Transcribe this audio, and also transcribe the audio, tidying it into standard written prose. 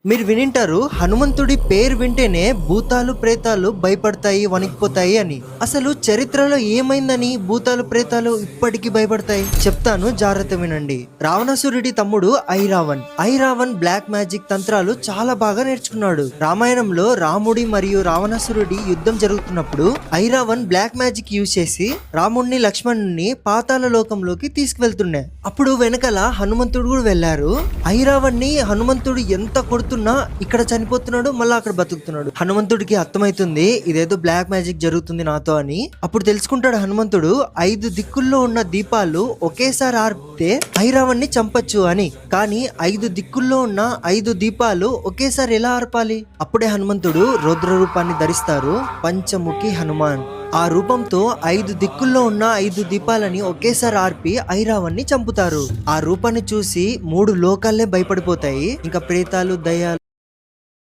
మీరు వినింటారు హనుమంతుడి పేరు వింటేనే భూతాలు ప్రేతాలు భయపడతాయి వణికిపోతాయి అని. అసలు చరిత్రలో ఏమైందని భూతాలు ప్రేతాలు ఇప్పటికీ భయపడతాయి చెప్తాను, జాగ్రత్త వినండి. రావణాసురుడి తమ్ముడు ఐరావన్ బ్లాక్ మ్యాజిక్ తంత్రాలు చాలా బాగా నేర్చుకున్నాడు. రామాయణంలో రాముడి మరియు రావణాసురుడి యుద్ధం జరుగుతున్నప్పుడు ఐరావన్ బ్లాక్ మ్యాజిక్ యూజ్ చేసి రాముడిని లక్ష్మణుని పాతాళ లోకంలోకి తీసుకువెళ్తుండే. అప్పుడు వెనకాల హనుమంతుడు కూడా వెళ్లారు. ఐరావన్ ని హనుమంతుడు ఎంత కొడుతున్నా ఇక్కడ చనిపోతున్నాడు, మళ్ళీ అక్కడ బతుకుతున్నాడు. హనుమంతుడికి అర్థమైతుంది ఇదేదో బ్లాక్ మ్యాజిక్ జరుగుతుంది నాతో అని. అప్పుడు తెలుసుకుంటాడు హనుమంతుడు 5 దిక్కుల్లో ఉన్న దీపాలు ఒకేసారి ఆర్పితే ఐరావన్ ని చంపచ్చు అని. కానీ 5 దిక్కుల్లో ఉన్న 5 దీపాలు ఒకేసారి ఎలా ఆర్పాలి? అప్పుడే హనుమంతుడు రౌద్ర రూపాన్ని ధరిస్తారు, పంచముఖి హనుమాన్. ఆ రూపంతో 5 దిక్కుల్లో ఉన్న 5 దీపాలని ఒకేసారి ఆర్పి ఐరావన్ ని చంపుతారు. ఆ రూపాన్ని చూసి 3 లోకాలే భయపడిపోతాయి. ఇంకా ప్రేతాలు దయ్యాలు